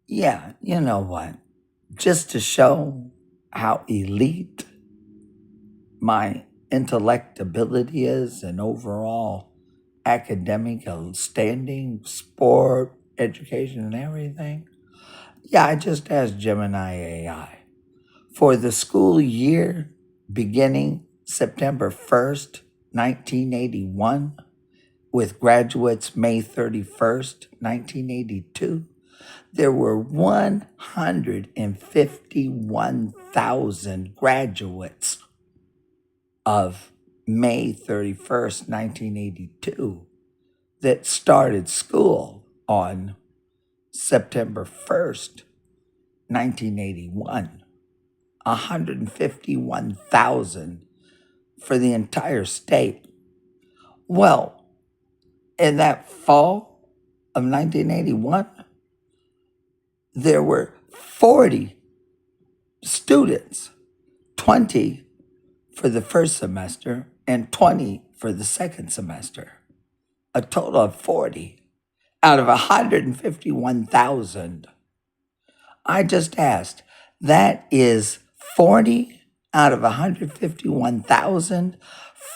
Yeah, you know what? Just to show how elite my intellect ability is and overall academic standing, sport, education, and everything. Yeah, I just asked Gemini AI for the school year beginning September 1st, 1981, with graduates May 31st, 1982. There were 151,000 graduates of May 31st, 1982 that started school on September 1st, 1981. 151,000 for the entire state. Well, in that fall of 1981, there were 40 students, 20 for the first semester and 20 for the second semester, a total of 40 out of 151,000. I just asked, that is 40 out of 151,000.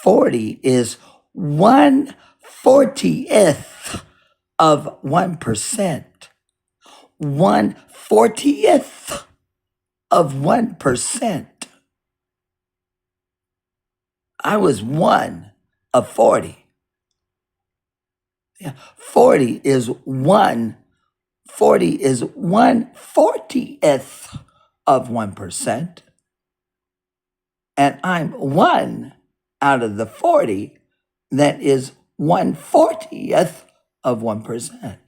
40 is 1/40th of 1%. 1/40th of 1%. I was one of 40. Yeah, 40 is 1/40th of 1%. And I'm one out of the 40 that is 1/40th of 1%.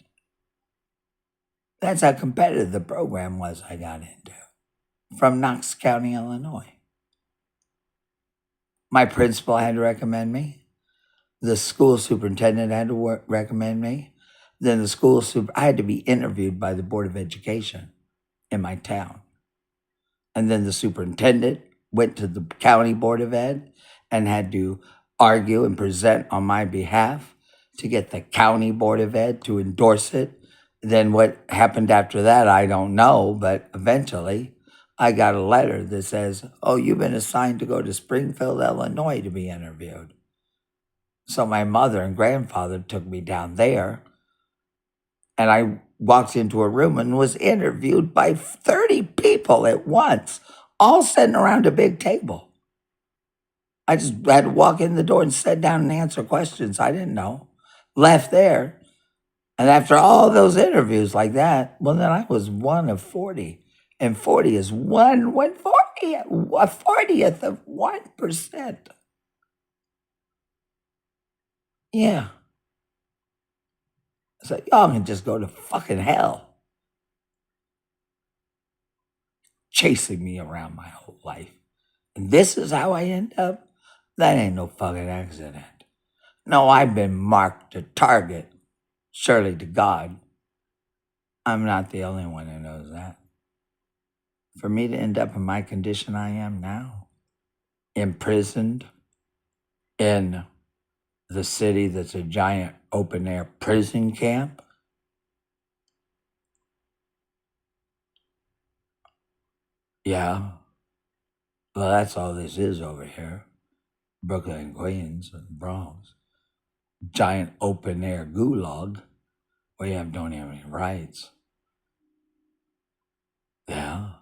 That's how competitive the program was I got into from Knox County, Illinois. My principal had to recommend me. The school superintendent had to recommend me. Then I had to be interviewed by the Board of Education in my town. And then the superintendent went to the county Board of Ed and had to argue and present on my behalf to get the county Board of Ed to endorse it. Then what happened after that, I don't know, but eventually I got a letter that says, "Oh, you've been assigned to go to Springfield, Illinois to be interviewed." So my mother and grandfather took me down there, and I walked into a room and was interviewed by 30 people at once, all sitting around a big table. I just had to walk in the door and sit down and answer questions I didn't know. Left there. And after all those interviews like that, well, then I was one of 40. And 40 is 1/40, a 40th of 1%. Yeah. So y'all can just go to fucking hell, chasing me around my whole life. And this is how I end up? That ain't no fucking accident. No, I've been marked a target, surely to God. I'm not the only one who knows that. For me to end up in my condition I am now, imprisoned in the city that's a giant open air prison camp, yeah, well, that's all this is over here. Brooklyn, Queens, and Bronx. Giant open air gulag where you don't have any rights. Yeah,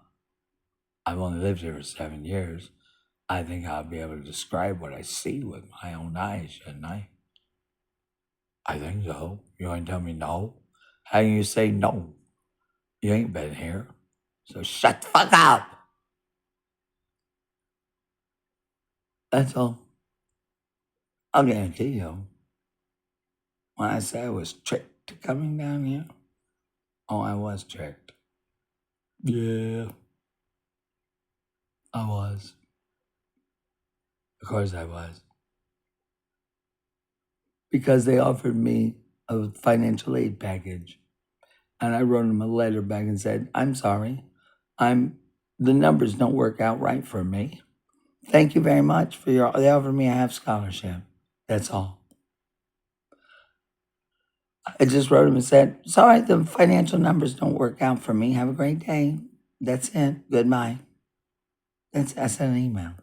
I've only lived here for 7 years. I think I'll be able to describe what I see with my own eyes, shouldn't I? I think so. You want to tell me no? How can you say no? You ain't been here. So shut the fuck up. That's all. I'll guarantee you. When I say I was tricked to coming down here, oh, I was tricked. Yeah, I was. Of course I was. Because they offered me a financial aid package. And I wrote them a letter back and said, "I'm sorry. The numbers don't work out right for me. Thank you very much for they offered me a half scholarship. That's all." I just wrote him and said, sorry, the financial numbers don't work out for me. Have a great day. That's it. Goodbye. I sent an email.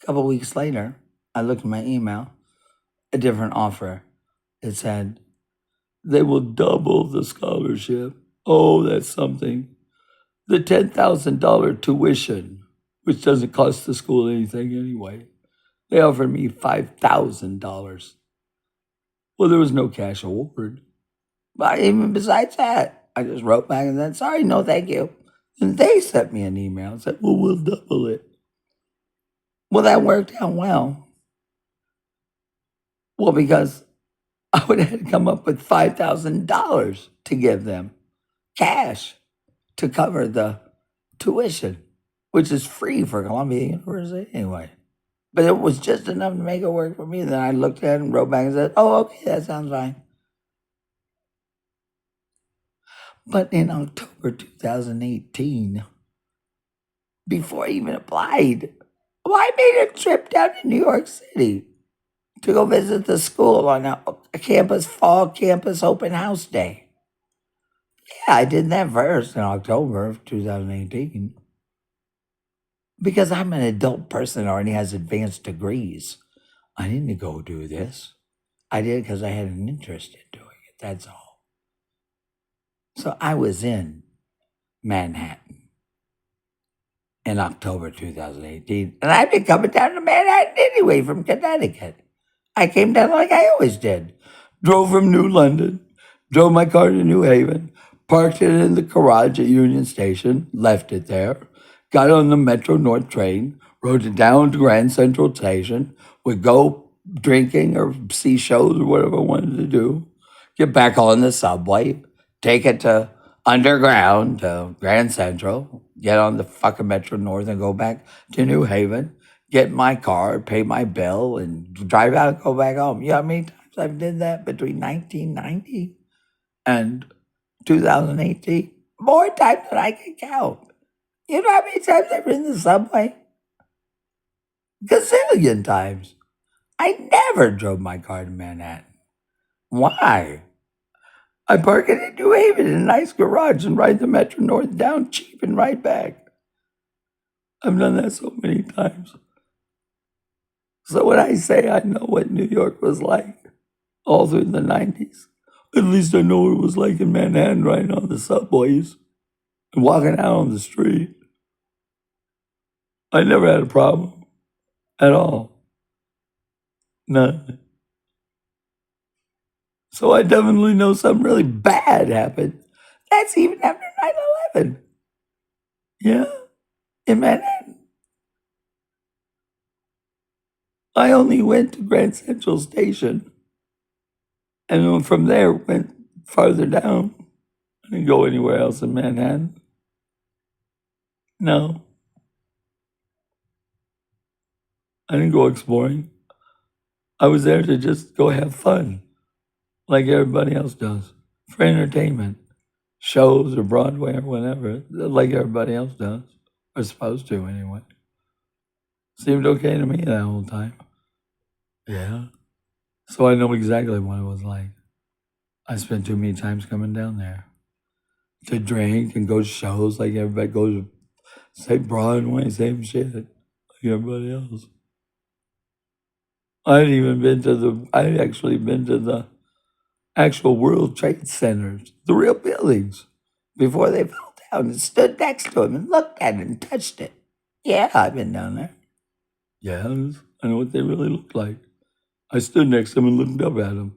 A couple weeks later, I looked at my email, a different offer. It said, they will double the scholarship. Oh, that's something. The $10,000 tuition, which doesn't cost the school anything anyway. They offered me $5,000. Well, there was no cash award. But even besides that, I just wrote back and said, sorry, no, thank you. And they sent me an email and said, well, we'll double it. Well, that worked out well. Well, because I would have had to come up with $5,000 to give them cash to cover the tuition, which is free for Columbia University anyway. But it was just enough to make it work for me. Then I looked at it and wrote back and said, oh, okay, that sounds fine. But in October 2018, before I even applied, well, I made a trip down to New York City to go visit the school on a fall campus open house day. Yeah, I did that first in October of 2018. Because I'm an adult person who already has advanced degrees. I didn't go do this. I did it because I had an interest in doing it. That's all. So I was in Manhattan in October 2018. And I've been coming down to Manhattan anyway from Connecticut. I came down like I always did. Drove from New London, drove my car to New Haven, parked it in the garage at Union Station, left it there, got on the Metro North train, rode it down to Grand Central Station, would go drinking or see shows or whatever I wanted to do, get back on the subway, take it to underground to Grand Central, get on the fucking Metro North and go back to New Haven, get in my car, pay my bill, and drive out and go back home. You know how many times I've did that between 1990 and 2018? More times than I can count. You know how many times I've ridden the subway? Gazillion times. I never drove my car to Manhattan. Why? I park it in New Haven in a nice garage and ride the Metro North down cheap and right back. I've done that so many times. So when I say I know what New York was like all through the 90s, at least I know what it was like in Manhattan riding on the subways and walking out on the street. I never had a problem at all. None. So I definitely know something really bad happened. That's even after 9/11. Yeah, in Manhattan. I only went to Grand Central Station, and then from there went farther down. I didn't go anywhere else in Manhattan. No, I didn't go exploring. I was there to just go have fun, like everybody else does, for entertainment, shows or Broadway or whatever, like everybody else does, or supposed to anyway. Seemed okay to me that whole time. Yeah. So I know exactly what it was like. I spent too many times coming down there to drink and go to shows like everybody goes to, say, Broadway, same shit, like everybody else. I'd actually been to the actual World Trade Centers, the real buildings, before they fell down and stood next to them and looked at it and touched it. Yeah, I've been down there. Yes, I know what they really look like. I stood next to them and looked up at them.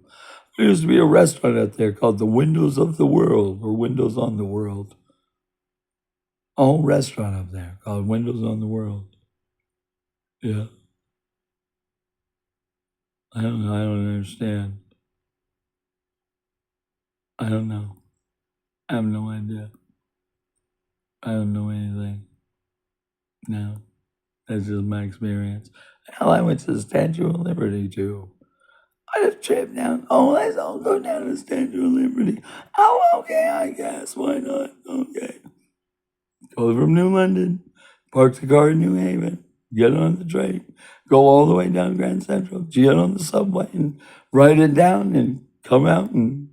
There used to be a restaurant out there called the Windows of the World or Windows on the World. A whole restaurant up there called Windows on the World. Yeah. I don't know. I don't understand. I don't know. I have no idea. I don't know anything. No. That's just my experience. Hell, I went to the Statue of Liberty too. I just tripped down. Oh, let's all go down to the Statue of Liberty. Oh, okay, I guess. Why not? Okay. Go from New London, park the car in New Haven, get on the train, go all the way down Grand Central, get on the subway and ride it down and come out and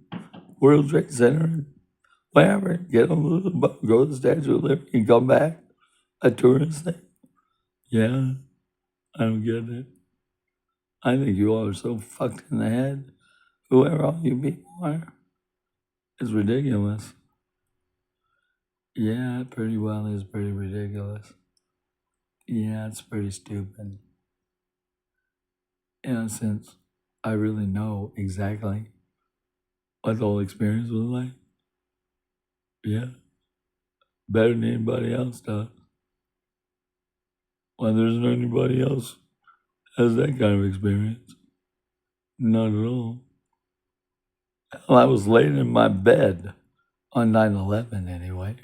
World Trade Center and whatever. Get on the little boat, go to the Statue of Liberty, and come back. A tourist thing. Yeah, I don't get it. I think you all are so fucked in the head. Whoever all you people are. It's ridiculous. Yeah, it pretty well is pretty ridiculous. Yeah, it's pretty stupid. Since I really know exactly what the whole experience was like. Yeah, better than anybody else does. Well, there's not anybody else has that kind of experience. Not at all. Well, I was laying in my bed on 9/11 anyway.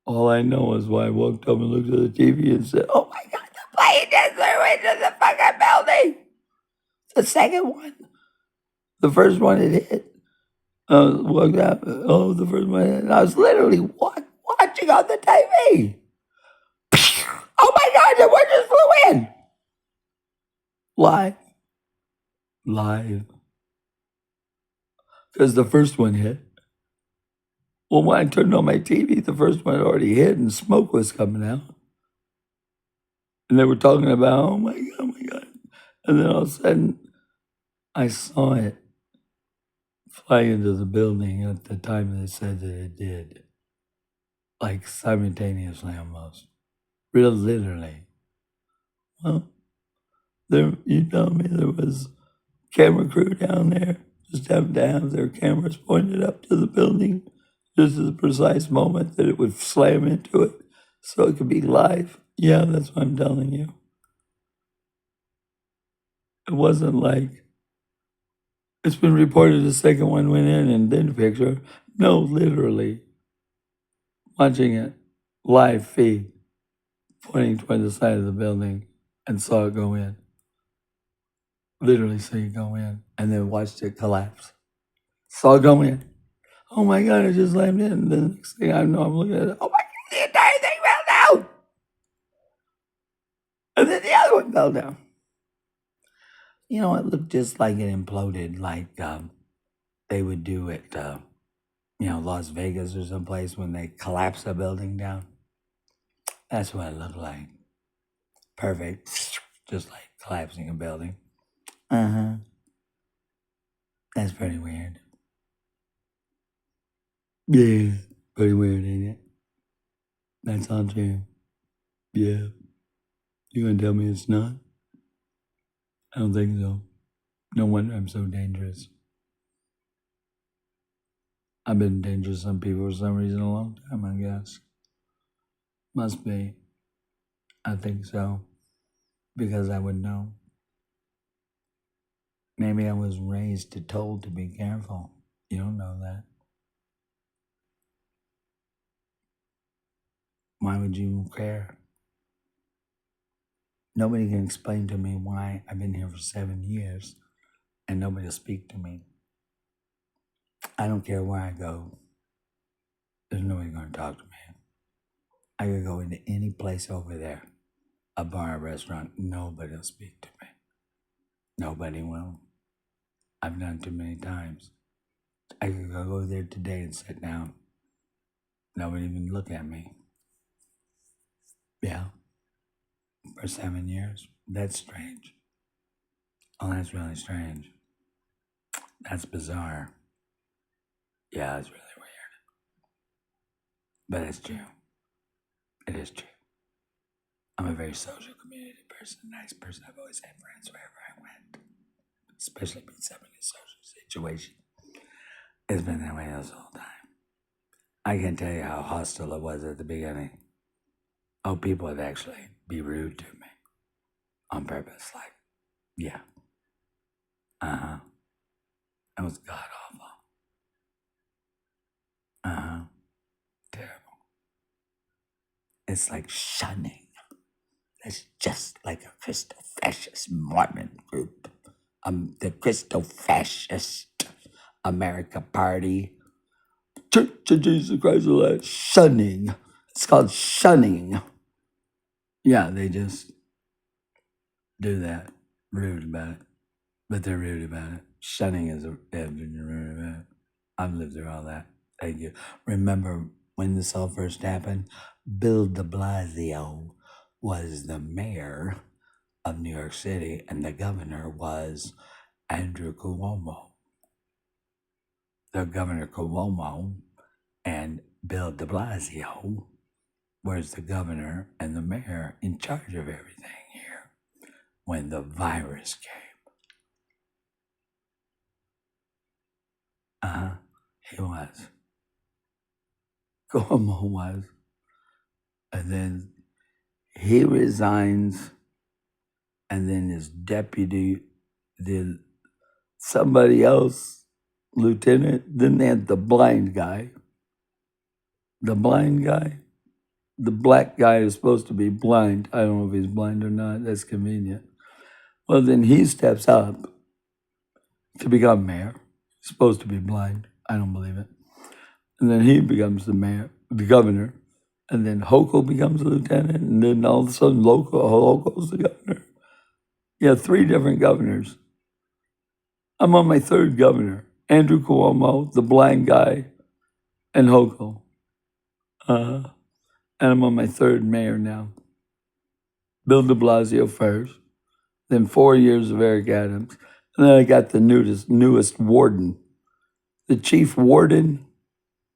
All I know is why I woke up and looked at the TV and said, "Oh my God, the plane just flew into the fucking building." The second one, the first one it hit. Woke up. Oh, the first one, and I was literally watching on the TV. Oh my God, the one just flew in. Live. Live. Because the first one hit. Well, when I turned on my TV, the first one had already hit and smoke was coming out. And they were talking about, oh my God, oh my God. And then all of a sudden, I saw it fly into the building at the time they said that it did. Like simultaneously almost. Real literally. Well, you tell me there was camera crew down there just happened to have their cameras pointed up to the building just at the precise moment that it would slam into it so it could be live. Yeah, that's what I'm telling you. It wasn't like it's been reported the second one went in and then picture. No, literally watching it live feed, pointing toward the side of the building and saw it go in. Literally see it go in and then watched it collapse. Saw it go in. Oh my God, it just slammed in. And the next thing I know, I'm looking at it. Oh my God, the entire thing fell down. And then the other one fell down. You know, it looked just like it imploded, like they would do at, Las Vegas or someplace when they collapse a building down. That's what it looked like. Perfect. Just like collapsing a building. Uh-huh. That's pretty weird. Yeah, pretty weird, ain't it? That's all true. Yeah. You gonna tell me it's not? I don't think so. No wonder I'm so dangerous. I've been dangerous to some people for some reason a long time, I guess. Must be. I think so. Because I would know. Maybe I was raised to told to be careful. You don't know that. Why would you care? Nobody can explain to me why I've been here for 7 years and nobody will speak to me. I don't care where I go. There's nobody going to talk to me. I could go into any place over there, a bar, a restaurant. Nobody will speak to me. Nobody will. I've done too many times. I could go there today and sit down. Nobody even look at me. Yeah. For 7 years. That's strange. Oh, that's really strange. That's bizarre. Yeah, it's really weird. But it's true. It is true. I'm a very social community person, nice person. I've always had friends wherever I went. Especially in some in a social situation. It's been that way this whole time. I can't tell you how hostile it was at the beginning. Oh, people would actually be rude to me. On purpose. Like, yeah. Uh-huh. It was god awful. Uh-huh. Terrible. It's like shunning. It's just like a Christo fascist Mormon group. The Christo fascist America Party. Church of Jesus Christ of Latter. Shunning. It's called shunning. Yeah, they just do that. Rude about it. But they're rude about it. Shunning is rude about it. I've lived through all that. Thank you. Remember when this all first happened? Bill de Blasio was the mayor of New York City, and the governor was Andrew Cuomo. The Governor Cuomo and Bill de Blasio was the governor and the mayor in charge of everything here when the virus came. He was. Cuomo was. And then he resigns, and then his deputy did somebody else, lieutenant. Then they had the blind guy. The blind guy, the black guy is supposed to be blind. I don't know if he's blind or not. That's convenient. Well, then he steps up to become mayor. He's supposed to be blind. I don't believe it. And then he becomes the mayor, the governor. And then Hochul becomes the lieutenant. And then all of a sudden, Hochul's the governor. Yeah, 3 different governors. I'm on my 3rd governor. Andrew Cuomo, the blind guy, and Hochul. And I'm on my 3rd mayor now. Bill de Blasio first, then 4 years of Eric Adams. And then I got the newest warden, the chief warden,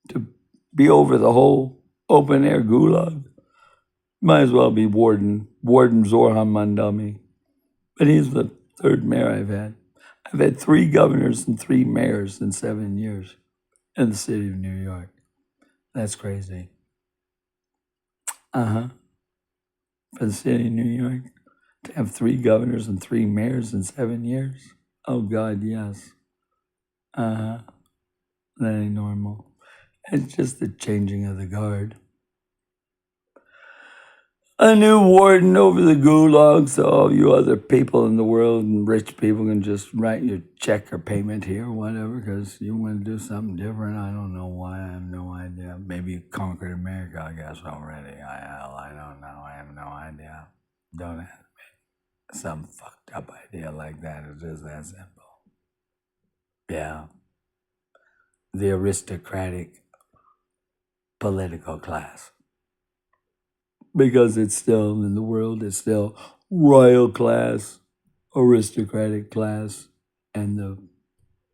to be over the whole open air gulag. Might as well be Warden Zorhan Mandami. But he's the 3rd mayor I've had. I've had 3 governors and 3 mayors in 7 years in the city of New York. That's crazy. For the city of New York, to have 3 governors and 3 mayors in 7 years? Oh, God, yes. That ain't normal. It's just the changing of the guard. A new warden over the gulag, so all you other people in the world and rich people can just write your check or payment here or whatever because you want to do something different. I don't know why. I have no idea. Maybe you conquered America, I guess, already. I don't know. I have no idea. Don't ask me. Some fucked up idea like that is just that simple. Yeah. The aristocratic political class. Because it's still in the world, it's still royal class, aristocratic class, and the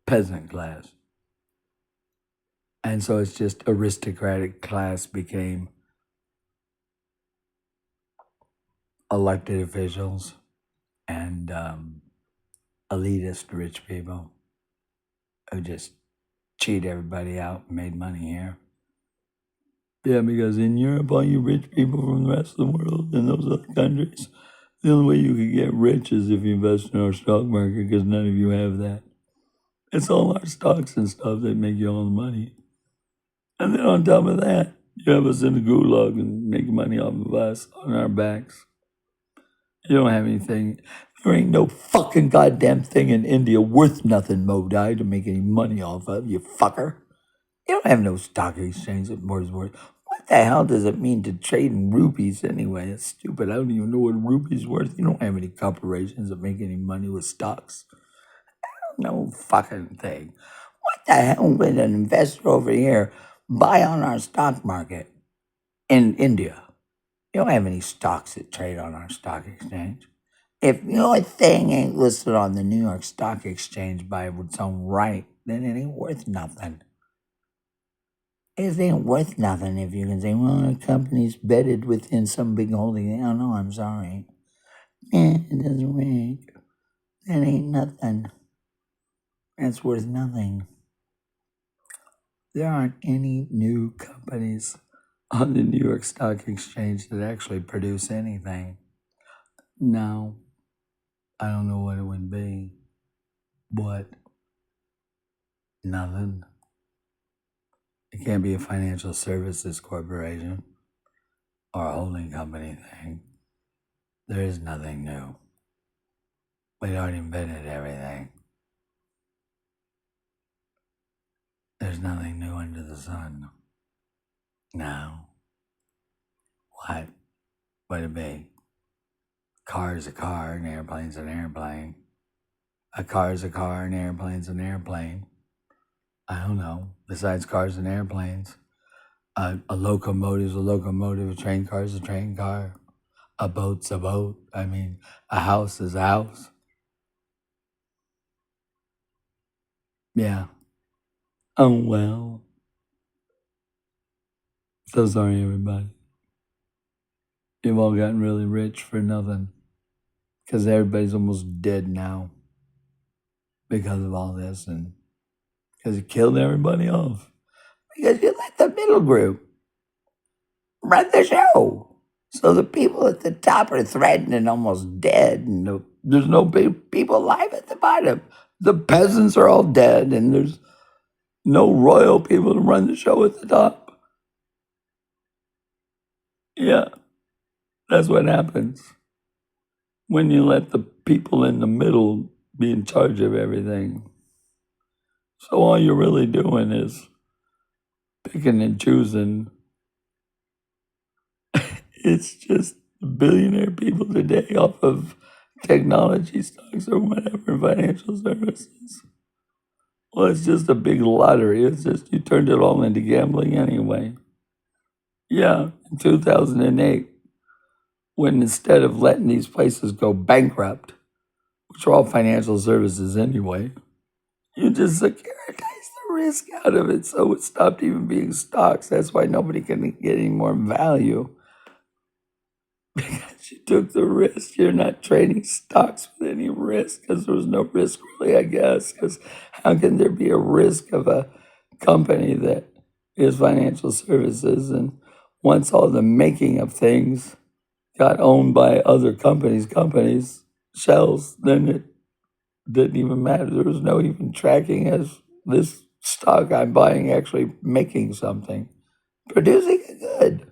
peasant class. And so it's just aristocratic class became elected officials and elitist rich people who just cheat everybody out and made money here. Yeah, because in Europe, all you rich people from the rest of the world in those other countries, the only way you could get rich is if you invest in our stock market, because none of you have that. It's all our stocks and stuff that make you all the money. And then on top of that, you have us in the gulag and make money off of us on our backs. You don't have anything. There ain't no fucking goddamn thing in India worth nothing, Modi, to make any money off of, you fucker. You don't have no stock exchange that more is worth. What the hell does it mean to trade in rupees anyway? It's stupid. I don't even know what a rupee's worth. You don't have any corporations that make any money with stocks. No fucking thing. What the hell would an investor over here buy on our stock market in India? You don't have any stocks that trade on our stock exchange. If your thing ain't listed on the New York Stock Exchange by its own right, then it ain't worth nothing. It ain't worth nothing if you can say, well, the company's bedded within some big holding. Oh, no, I'm sorry. It doesn't work. That ain't nothing. That's worth nothing. There aren't any new companies on the New York Stock Exchange that actually produce anything. No, I don't know what it would be, but nothing. It can't be a financial services corporation or a holding company thing. There is nothing new. We already invented everything. There's nothing new under the sun. Now, what would it be? Car is a car, an airplane's an airplane. A car is a car, an airplane's an airplane. I don't know, besides cars and airplanes. A locomotive's a locomotive, a train car's a train car, a boat's a boat. I mean, a house is a house. Yeah. Oh, well. So sorry, everybody. You've all gotten really rich for nothing because everybody's almost dead now because of all this and because it killed everybody off. Because you let the middle group run the show. So the people at the top are threatened and almost dead, and there's no people alive at the bottom. The peasants are all dead, and there's no royal people to run the show at the top. Yeah, that's what happens when you let the people in the middle be in charge of everything. So all you're really doing is picking and choosing. It's just billionaire people today off of technology stocks or whatever, financial services. Well, it's just a big lottery. It's just you turned it all into gambling anyway. Yeah, in 2008, when instead of letting these places go bankrupt, which are all financial services anyway, you just securitize the risk out of it so it stopped even being stocks. That's why nobody can get any more value. Because you took the risk. You're not trading stocks with any risk because there was no risk really, I guess. Because how can there be a risk of a company that is financial services? And once all the making of things got owned by other companies, shells, then it didn't even matter. There was no even tracking as this stock I'm buying actually making something, producing a good.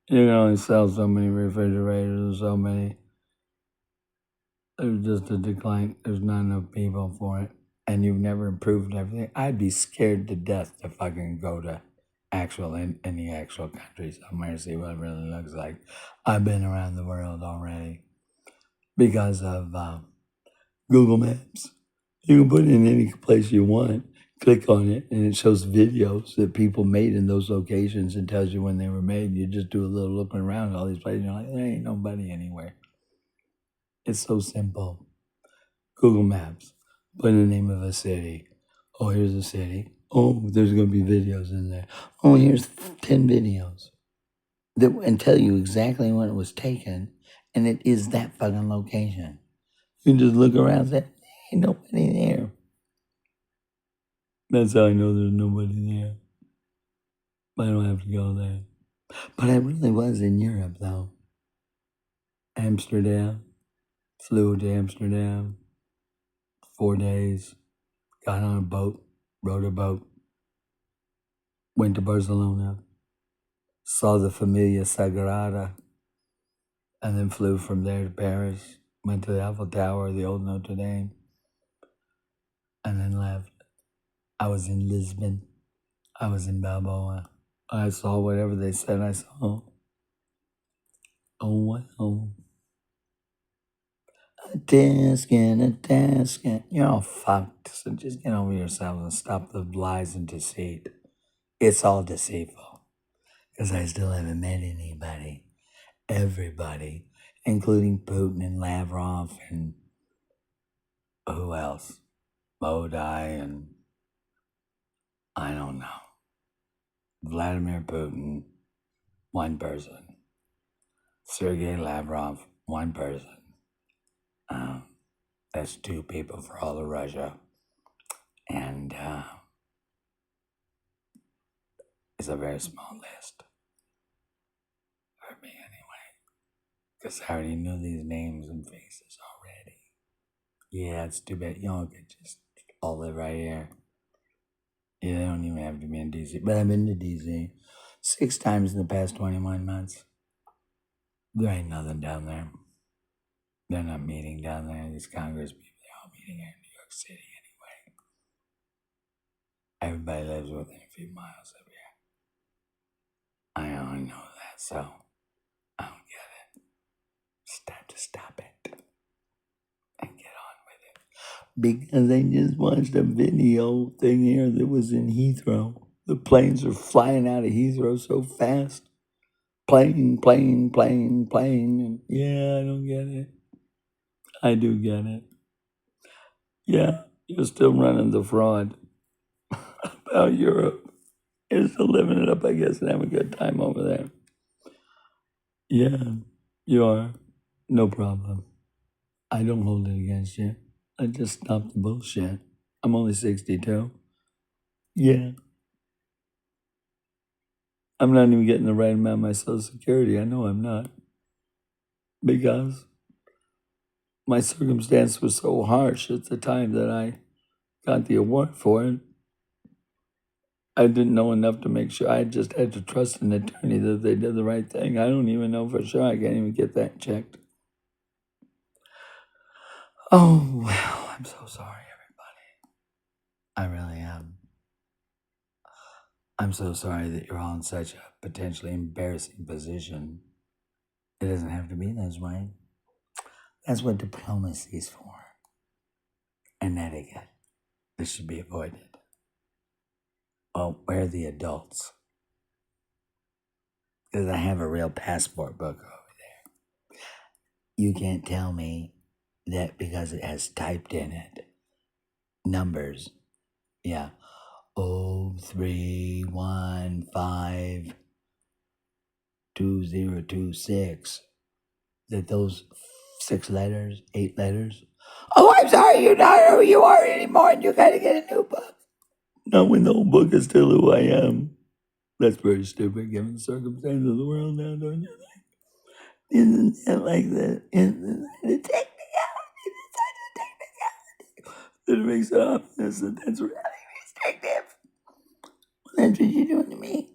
You can only sell so many refrigerators, so many. There's just a decline. There's not enough people for it. And you've never improved everything. I'd be scared to death to fucking go to any actual country somewhere to see what it really looks like. I've been around the world already because of Google Maps. You can put it in any place you want, click on it, and it shows videos that people made in those locations and tells you when they were made. You just do a little looking around all these places, and you're like, there ain't nobody anywhere. It's so simple. Google Maps, put in the name of a city. Oh, here's a city. Oh, there's going to be videos in there. Oh, here's 10 videos and tell you exactly when it was taken, and it is that fucking location. You can just look around and say, ain't nobody there. That's how I know there's nobody there. I don't have to go there. But I really was in Europe, though. Amsterdam. Flew to Amsterdam. 4 days. Got on a boat. Rode a boat. Went to Barcelona. Saw the Familia Sagrada. And then flew from there to Paris. Went to the Eiffel Tower, the old Notre Dame. And then left. I was in Lisbon. I was in Balboa. I saw whatever they said I saw. Oh, well. A disc and a desk. And you're all fucked. So just get over yourself and stop the lies and deceit. It's all deceitful. Because I still haven't met anybody. Everybody, including Putin and Lavrov and who else? Modi and I don't know. Vladimir Putin, one person. Sergei Lavrov, one person. That's two people for all of Russia. And it's a very small list for me anyway. Because I already knew these names and faces already. Yeah, it's too bad. You all could just all live right here. Yeah, they don't even have to be in DC. But I've been to DC 6 times in the past 21 months. There ain't nothing down there. They're not meeting down there. These Congress people, they're all meeting here in New York City anyway. Everybody lives within a few miles of here. I only know that, so I don't get it. It's time to stop it and get on with it. Because I just watched a video thing here that was in Heathrow. The planes are flying out of Heathrow so fast. Plane, plane, plane, plane. And yeah, I don't get it. I do get it. Yeah, you're still running the fraud about Europe. You're still living it up, I guess, and having a good time over there. Yeah, you are. No problem. I don't hold it against you. I just stopped the bullshit. I'm only 62. Yeah. I'm not even getting the right amount of my Social Security. I know I'm not. Because my circumstance was so harsh at the time that I got the award for it. I didn't know enough to make sure. I just had to trust an attorney that they did the right thing. I don't even know for sure. I can't even get that checked. Oh, well, I'm so sorry, everybody. I really am. I'm so sorry that you're all in such a potentially embarrassing position. It doesn't have to be this way. That's what diplomacy is for. And etiquette. This should be avoided. Well, where are the adults? Because I have a real passport book over there. You can't tell me that because it has typed in it numbers. Yeah. 03152026. That those 6 letters, 8 letters. Oh, I'm sorry, you don't know who you are anymore, and you gotta get a new book. Not when the old book is still who I am. That's pretty stupid given the circumstances of the world now, don't you think? Isn't that like the technicality? That it makes it obvious that that's really restrictive. Well, that's what you're doing to me.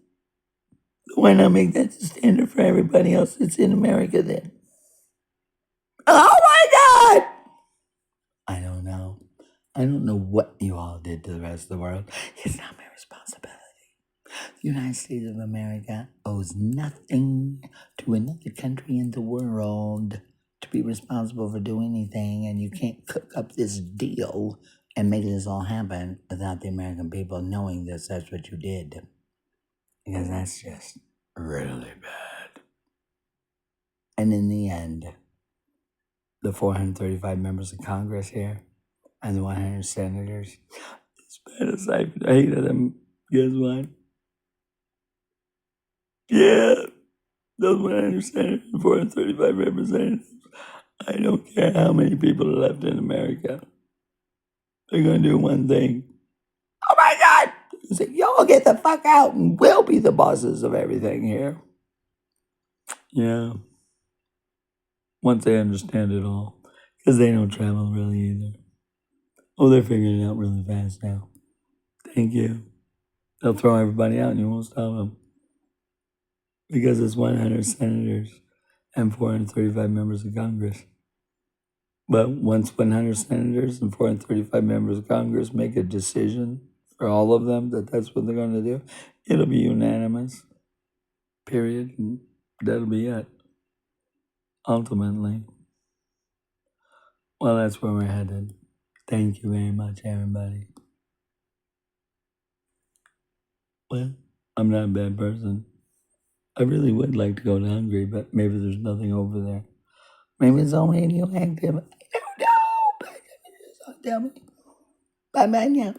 Why not make that the standard for everybody else that's in America then? Oh my God! I don't know. I don't know what you all did to the rest of the world. It's not my responsibility. The United States of America owes nothing to another country in the world to be responsible for doing anything, and you can't cook up this deal and make this all happen without the American people knowing that that's what you did. Because that's just really bad. And in the end, the 435 members of Congress here and the 100 senators, as bad as I hated them, guess what? Yeah, those 100 senators and 435 representatives, I don't care how many people are left in America. They're going to do one thing. Oh my God! Say, y'all get the fuck out and we'll be the bosses of everything here. Yeah. Once they understand it all. Because they don't travel really either. Oh, they're figuring it out really fast now. Thank you. They'll throw everybody out and you won't stop them. Because it's 100 senators and 435 members of Congress. But once 100 senators and 435 members of Congress make a decision for all of them that that's what they're going to do, it'll be unanimous. Period. And that'll be it. Ultimately. Well, that's where we're headed. Thank you very much, everybody. Well, I'm not a bad person. I really would like to go to Hungary, but maybe there's nothing over there. Maybe it's all radioactive. I don't know. But tell me. Bye bye now.